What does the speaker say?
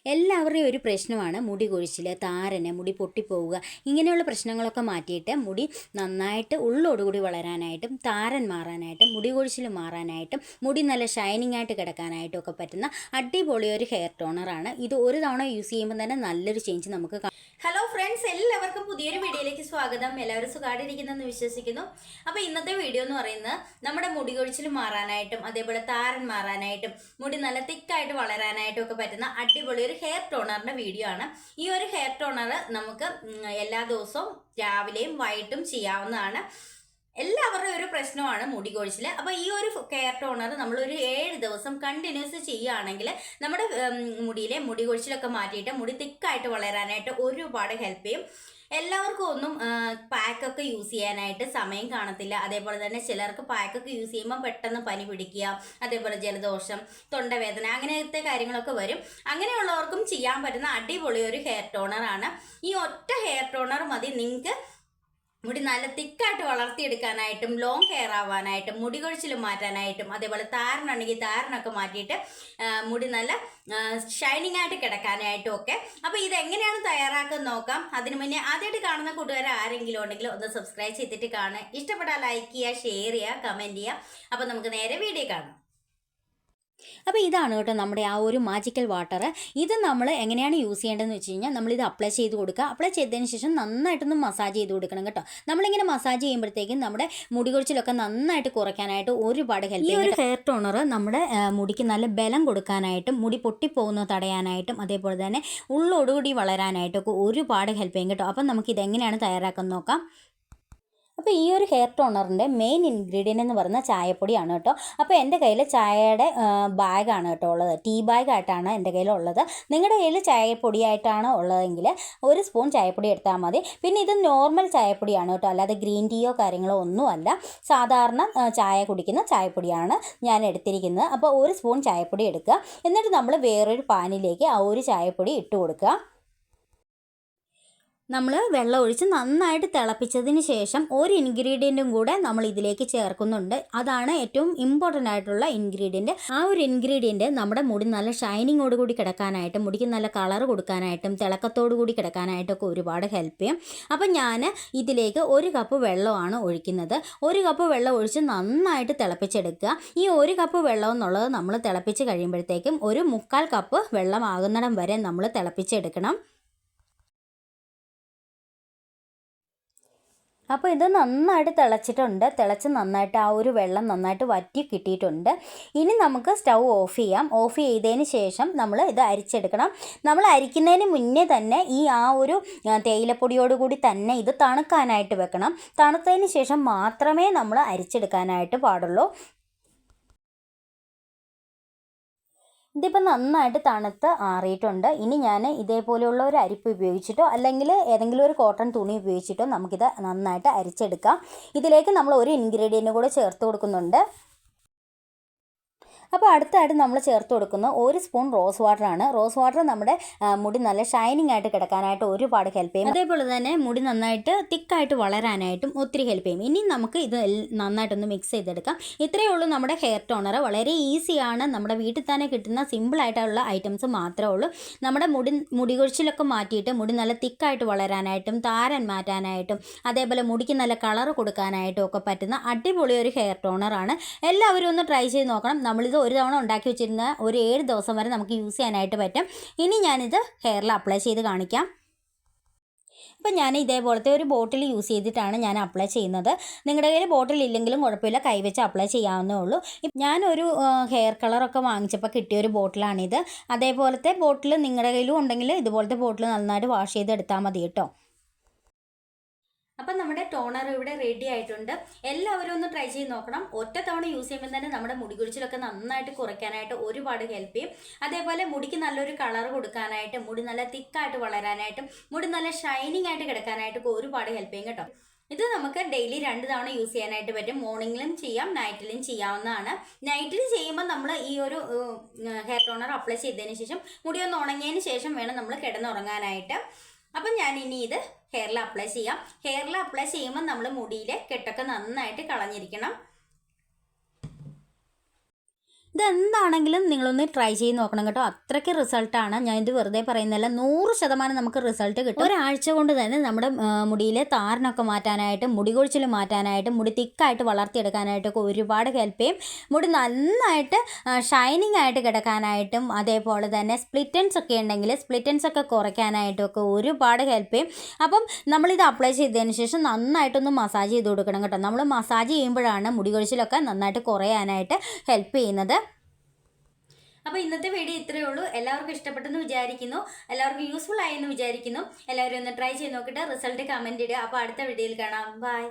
എല്ലാവരുടെയും ഒരു പ്രശ്നമാണ് മുടി കൊഴിച്ചിൽ, താരന്, മുടി പൊട്ടിപ്പോവുക. ഇങ്ങനെയുള്ള പ്രശ്നങ്ങളൊക്കെ മാറ്റിയിട്ട് മുടി നന്നായിട്ട് ഉള്ളോടുകൂടി വളരാനായിട്ടും താരൻ മാറാനായിട്ടും മുടി കൊഴിച്ചിൽ മാറാനായിട്ടും മുടി നല്ല ഷൈനിങ് ആയിട്ട് കിടക്കാനായിട്ടും ഒക്കെ പറ്റുന്ന അടിപൊളി ഒരു ഹെയർ ടോണറാണ് ഇത്. ഒരു തവണ യൂസ് ചെയ്യുമ്പോൾ തന്നെ നല്ലൊരു ചേഞ്ച് നമുക്ക് കാണാം. ഹലോ ഫ്രണ്ട്സ്, എല്ലാവർക്കും പുതിയൊരു വീഡിയോയിലേക്ക് സ്വാഗതം. എല്ലാവരും സുഖമായിട്ടിരിക്കുന്നെന്ന് വിശ്വസിക്കുന്നു. അപ്പോൾ ഇന്നത്തെ വീഡിയോ എന്ന് പറയുന്നത് നമ്മുടെ മുടി കൊഴിച്ചിൽ മാറാനായിട്ടും അതേപോലെ താരൻ മാറാനായിട്ടും മുടി നല്ല തിക്കായിട്ട് വളരാനായിട്ടും ഒക്കെ പറ്റുന്ന അടിപൊളി ഒരു ഹെയർ ടോണറിന്റെ വീഡിയോ ആണ്. ഈ ഒരു ഹെയർ ടോണർ നമുക്ക് എല്ലാ ദിവസവും രാവിലെയും വൈകിട്ടും ചെയ്യാവുന്നതാണ്. എല്ലാവരുടെയും ഒരു പ്രശ്നമാണ് മുടി കൊഴിച്ചിൽ. അപ്പോൾ ഈ ഒരു ഹെയർ ടോണർ നമ്മൾ ഒരു 7 ദിവസം കണ്ടിന്യൂസ് ചെയ്യുകയാണെങ്കിൽ നമ്മുടെ മുടിയിലെ മുടി കൊഴിച്ചിലൊക്കെ മാറ്റിയിട്ട് മുടി തിക്കായിട്ട് വളരാനായിട്ട് ഒരുപാട് ഹെൽപ്പ് ചെയ്യും. എല്ലാവർക്കും ഒന്നും പാക്കൊക്കെ യൂസ് ചെയ്യാനായിട്ട് സമയം കാണത്തില്ല. അതേപോലെ തന്നെ ചിലർക്ക് പാക്കൊക്കെ യൂസ് ചെയ്യുമ്പോൾ പെട്ടെന്ന് പനി പിടിക്കുക, അതേപോലെ ജലദോഷം, തൊണ്ടവേദന, അങ്ങനത്തെ കാര്യങ്ങളൊക്കെ വരും. അങ്ങനെയുള്ളവർക്കും ചെയ്യാൻ പറ്റുന്ന അടിപൊളി ഒരു ഹെയർ ടോണറാണ്. ഈ ഒറ്റ ഹെയർ ടോണർ മതി നിങ്ങൾക്ക് മുടി നല്ല തിക്കായിട്ട് വളർത്തിയെടുക്കാനായിട്ടും ലോങ് ഹെയർ ആവാനായിട്ടും മുടി കൊഴിച്ചിൽ മാറ്റാനായിട്ടും അതേപോലെ താരനുണ്ടെങ്കിൽ താരനൊക്കെ മാറ്റിയിട്ട് മുടി നല്ല ഷൈനിങ് ആയിട്ട് കിടക്കാനായിട്ടും ഒക്കെ. അപ്പോൾ ഇതെങ്ങനെയാണ് തയ്യാറാക്കുന്നത് നോക്കാം. അതിന് മുന്നേ ആദ്യമായിട്ട് കാണുന്ന കൂട്ടുകാർ ആരെങ്കിലും ഉണ്ടെങ്കിൽ ഒന്ന് സബ്സ്ക്രൈബ് ചെയ്തിട്ട് കാണുക. ഇഷ്ടപ്പെട്ടാൽ ലൈക്ക് ചെയ്യുക, ഷെയർ ചെയ്യുക, കമൻറ്റ് ചെയ്യുക. അപ്പോൾ നമുക്ക് നേരെ വീഡിയോ കാണാം. അപ്പോൾ ഇതാണ് കേട്ടോ നമ്മുടെ ആ ഒരു മാജിക്കൽ വാട്ടർ. ഇത് നമ്മൾ എങ്ങനെയാണ് യൂസ് ചെയ്യേണ്ടതെന്ന് വെച്ച് കഴിഞ്ഞാൽ നമ്മളിത് അപ്ലൈ ചെയ്ത് കൊടുക്കുക. അപ്ലൈ ചെയ്തതിന് ശേഷം നന്നായിട്ടൊന്ന് മസാജ് ചെയ്ത് കൊടുക്കണം കേട്ടോ. നമ്മളിങ്ങനെ മസാജ് ചെയ്യുമ്പോഴത്തേക്കും നമ്മുടെ മുടി കൊഴിച്ചിലൊക്കെ നന്നായിട്ട് കുറയ്ക്കാനായിട്ട് ഒരുപാട് ഹെൽപ്പ് ചെയ്യും. ഈ ഒരു ഹെയർ ടോണർ നമ്മുടെ മുടിക്ക് നല്ല ബലം കൊടുക്കാനായിട്ടും മുടി പൊട്ടിപ്പോകുന്നത് തടയാനായിട്ടും അതേപോലെ തന്നെ ഉള്ളോടുകൂടി വളരാനായിട്ടൊക്കെ ഒരുപാട് ഹെൽപ്പ് ചെയ്യും കേട്ടോ. അപ്പം നമുക്കിത് എങ്ങനെയാണ് തയ്യാറാക്കുന്നത് നോക്കാം. അപ്പോൾ ഈ ഒരു ഹെയർ ടോണറിൻ്റെ മെയിൻ ഇൻഗ്രീഡിയൻ്റ് എന്ന് പറയുന്ന ചായപ്പൊടിയാണ് കേട്ടോ. അപ്പോൾ എൻ്റെ കയ്യിൽ ചായയുടെ ബാഗാണ് കേട്ടോ ഉള്ളത്. ടീ ബാഗായിട്ടാണ് എൻ്റെ കയ്യിലുള്ളത്. നിങ്ങളുടെ കയ്യിൽ ചായപ്പൊടിയായിട്ടാണ് ഉള്ളതെങ്കിൽ 1 സ്പൂൺ ചായപ്പൊടി എടുത്താൽ മതി. പിന്നെ ഇത് നോർമൽ ചായപ്പൊടിയാണ് കേട്ടോ, അല്ലാതെ ഗ്രീൻ ടീയോ കാര്യങ്ങളോ ഒന്നുമല്ല. സാധാരണ ചായ കുടിക്കുന്ന ചായപ്പൊടിയാണ് ഞാൻ എടുത്തിരിക്കുന്നത്. അപ്പോൾ 1 സ്പൂൺ ചായപ്പൊടി എടുക്കുക. എന്നിട്ട് നമ്മൾ വേറൊരു പാനിലേക്ക് ആ ഒരു ചായപ്പൊടി ഇട്ട് കൊടുക്കുക. നമ്മൾ വെള്ളം ഒഴിച്ച് നന്നായിട്ട് തിളപ്പിച്ചതിന് ശേഷം ഒരു ഇൻഗ്രീഡിയൻറ്റും കൂടെ നമ്മൾ ഇതിലേക്ക് ചേർക്കുന്നുണ്ട്. അതാണ് ഏറ്റവും ഇമ്പോർട്ടൻ്റ് ആയിട്ടുള്ള ഇൻഗ്രീഡിയൻറ്റ്. ആ ഒരു ഇൻഗ്രീഡിയൻറ്റ് നമ്മുടെ മുടി നല്ല ഷൈനിങ്ങോട് കൂടി കിടക്കാനായിട്ടും മുടിക്ക് നല്ല കളർ കൊടുക്കാനായിട്ടും തിളക്കത്തോടു കൂടി കിടക്കാനായിട്ടൊക്കെ ഒരുപാട് ഹെൽപ്പ് ചെയ്യും. അപ്പം ഞാൻ ഇതിലേക്ക് 1 കപ്പ് വെള്ളമാണ് ഒഴിക്കുന്നത്. 1 കപ്പ് വെള്ളം ഒഴിച്ച് നന്നായിട്ട് തിളപ്പിച്ചെടുക്കുക. ഈ 1 കപ്പ് വെള്ളം എന്നുള്ളത് നമ്മൾ തിളപ്പിച്ച് കഴിയുമ്പോഴത്തേക്കും ഒരു 3/4 കപ്പ് വെള്ളം ആകുന്നിടം വരെ നമ്മൾ തിളപ്പിച്ചെടുക്കണം. അപ്പോൾ ഇത് നന്നായിട്ട് തിളച്ചിട്ടുണ്ട്. തിളച്ച് നന്നായിട്ട് ആ ഒരു വെള്ളം നന്നായിട്ട് വറ്റി കിട്ടിയിട്ടുണ്ട്. ഇനി നമുക്ക് സ്റ്റൗ ഓഫ് ചെയ്യാം. ഓഫ് ചെയ്തതിന് ശേഷം നമ്മൾ ഇത് അരിച്ചെടുക്കണം. നമ്മൾ അരിക്കുന്നതിന് മുന്നേ തന്നെ ഈ ആ ഒരു തേയിലപ്പൊടിയോടുകൂടി തന്നെ ഇത് തണുക്കാനായിട്ട് വെക്കണം. തണുത്തതിന് ശേഷം മാത്രമേ നമ്മൾ അരിച്ചെടുക്കാനായിട്ട് പാടുള്ളൂ. ഇതിപ്പോൾ നന്നായിട്ട് തണുത്ത് ആറിയിട്ടുണ്ട്. ഇനി ഞാൻ ഇതേപോലെയുള്ള ഒരു അരിപ്പ് ഉപയോഗിച്ചിട്ടോ അല്ലെങ്കിൽ ഏതെങ്കിലും ഒരു കോട്ടൺ തുണി ഉപയോഗിച്ചിട്ടോ നമുക്കിത് നന്നായിട്ട് അരിച്ചെടുക്കാം. ഇതിലേക്ക് നമ്മൾ ഒരു ഇൻഗ്രീഡിയൻറ്റ് കൂടെ ചേർത്ത് കൊടുക്കുന്നുണ്ട്. അപ്പോൾ അടുത്തായിട്ട് നമ്മൾ ചേർത്ത് കൊടുക്കുന്ന 1 സ്പൂൺ റോസ് വാട്ടറാണ്. റോസ് വാട്ടർ നമ്മുടെ മുടി നല്ല ഷൈനിങ് ആയിട്ട് കിടക്കാനായിട്ട് ഒരുപാട് ഹെൽപ്പ് ചെയ്യും. അതേപോലെ തന്നെ മുടി നന്നായിട്ട് തിക്കായിട്ട് വളരാനായിട്ടും ഒത്തിരി ഹെൽപ്പ് ചെയ്യും. ഇനി നമുക്ക് ഇത് നന്നായിട്ടൊന്ന് മിക്സ് ചെയ്തെടുക്കാം. ഇത്രയേ ഉള്ളൂ നമ്മുടെ ഹെയർ ടോണർ. വളരെ ഈസിയാണ്. നമ്മുടെ വീട്ടിൽ തന്നെ കിട്ടുന്ന സിമ്പിളായിട്ടുള്ള ഐറ്റംസ് മാത്രമേ ഉള്ളൂ. നമ്മുടെ മുടി കൊഴിച്ചിലൊക്കെ മാറ്റിയിട്ട് മുടി നല്ല തിക്കായിട്ട് വളരാനായിട്ടും താരൻ മാറ്റാനായിട്ടും അതേപോലെ മുടിക്ക് നല്ല കളർ കൊടുക്കാനായിട്ടും ഒക്കെ പറ്റുന്ന അടിപൊളി ഒരു ഹെയർ ടോണറാണ്. എല്ലാവരും ഒന്ന് ട്രൈ ചെയ്ത് നോക്കണം. നമ്മളിത് ഒരു തവണ ഉണ്ടാക്കി വെച്ചിരുന്ന ഒരു 7 ദിവസം വരെ നമുക്ക് യൂസ് ചെയ്യാനായിട്ട് പറ്റും. ഇനി ഞാനിത് ഹെയറിൽ അപ്ലൈ ചെയ്ത് കാണിക്കാം. ഇപ്പം ഞാൻ ഇതേപോലത്തെ ഒരു ബോട്ടിൽ യൂസ് ചെയ്തിട്ടാണ് ഞാൻ അപ്ലൈ ചെയ്യുന്നത്. നിങ്ങളുടെ കയ്യിൽ ബോട്ടിൽ ഇല്ലെങ്കിലും കുഴപ്പമില്ല, കൈവച്ച് അപ്ലൈ ചെയ്യാവുന്നേ ഉള്ളൂ. ഞാനൊരു ഹെയർ കളറൊക്കെ വാങ്ങിച്ചപ്പോൾ കിട്ടിയൊരു ബോട്ടിലാണിത്. അതേപോലത്തെ ബോട്ടിൽ നിങ്ങളുടെ കയ്യിലും ഉണ്ടെങ്കിൽ ഇതുപോലത്തെ ബോട്ടിൽ നന്നായിട്ട് വാഷ് ചെയ്തെടുത്താൽ മതി കേട്ടോ. അപ്പം നമ്മുടെ ടോണർ ഇവിടെ റെഡി ആയിട്ടുണ്ട്. എല്ലാവരും ഒന്ന് ട്രൈ ചെയ്ത് നോക്കണം. ഒറ്റ തവണ യൂസ് ചെയ്യുമ്പോൾ തന്നെ നമ്മുടെ മുടി കൊഴിച്ചിലൊക്കെ നന്നായിട്ട് കുറയ്ക്കാനായിട്ട് ഒരുപാട് ഹെൽപ്പ് ചെയ്യും. അതേപോലെ മുടിക്ക് നല്ലൊരു കളർ കൊടുക്കാനായിട്ടും മുടി നല്ല തിക്കായിട്ട് വളരാനായിട്ടും മുടി നല്ല ഷൈനിങ് ആയിട്ട് കിടക്കാനായിട്ടൊക്കെ ഒരുപാട് ഹെൽപ്പ് ചെയ്യും കേട്ടോ. ഇത് നമുക്ക് ഡെയിലി 2 തവണ യൂസ് ചെയ്യാനായിട്ട് പറ്റും. മോർണിംഗിലും ചെയ്യാം, നൈറ്റിലും ചെയ്യാവുന്നതാണ്. നൈറ്റിൽ ചെയ്യുമ്പോൾ നമ്മൾ ഈ ഒരു ഹെയർ ടോണർ അപ്ലൈ ചെയ്തതിന് ശേഷം മുടി ഒന്ന് ഉണങ്ങിയതിന് ശേഷം വേണം നമ്മൾ കിടന്നുറങ്ങാനായിട്ട്. അപ്പം ഞാൻ ഇനി ഇത് ഹെയറിൽ അപ്ലൈ ചെയ്യാം. ഹെയറിൽ അപ്ലൈ ചെയ്യുമ്പോൾ നമ്മൾ മുടിയിലെ കെട്ടൊക്കെ നന്നായിട്ട് കളഞ്ഞിരിക്കണം. ഇതെന്താണെങ്കിലും നിങ്ങളൊന്ന് ട്രൈ ചെയ്ത് നോക്കണം കേട്ടോ. അത്രയ്ക്ക് റിസൾട്ടാണ്, ഞാൻ ഇത് വെറുതെ പറയുന്നതല്ല, 100% നമുക്ക് റിസൾട്ട് കിട്ടും. ഒരാഴ്ച കൊണ്ട് തന്നെ നമ്മുടെ മുടിയിലെ താരനൊക്കെ മാറ്റാനായിട്ടും മുടി കൊഴിച്ചിൽ മാറ്റാനായിട്ടും മുടി തിക്കായിട്ട് വളർത്തിയെടുക്കാനായിട്ടൊക്കെ ഒരുപാട് ഹെൽപ്പ് ചെയ്യും. മുടി നന്നായിട്ട് ഷൈനിങ് ആയിട്ട് കിടക്കാനായിട്ടും അതേപോലെ തന്നെ സ്പ്ലിറ്റൻസ് ഒക്കെ ഉണ്ടെങ്കിൽ സ്പ്ലിറ്റൻസ് ഒക്കെ കുറയ്ക്കാനായിട്ടും ഒക്കെ ഒരുപാട് ഹെൽപ്പ് ചെയ്യും. അപ്പം നമ്മളിത് അപ്ലൈ ചെയ്തതിന് ശേഷം നന്നായിട്ടൊന്ന് മസാജ് ചെയ്ത് കൊടുക്കണം കേട്ടോ. നമ്മൾ മസാജ് ചെയ്യുമ്പോഴാണ് മുടി കൊഴിച്ചിലൊക്കെ നന്നായിട്ട് കുറയാനായിട്ട് ഹെൽപ്പ് ചെയ്യുന്നത്. അപ്പോൾ ഇന്നത്തെ വീഡിയോ ഇത്രയേ ഉള്ളൂ. എല്ലാവർക്കും ഇഷ്ടപ്പെട്ടെന്ന് വിചാരിക്കുന്നു, എല്ലാവർക്കും യൂസ്ഫുൾ ആയെന്ന് വിചാരിക്കുന്നു. എല്ലാവരും ഒന്ന് ട്രൈ ചെയ്ത് നോക്കിയിട്ട് റിസൾട്ട് കമൻറ്റ് ഇടുക. അപ്പോൾ അടുത്ത വീഡിയോയിൽ കാണാം. ബൈ.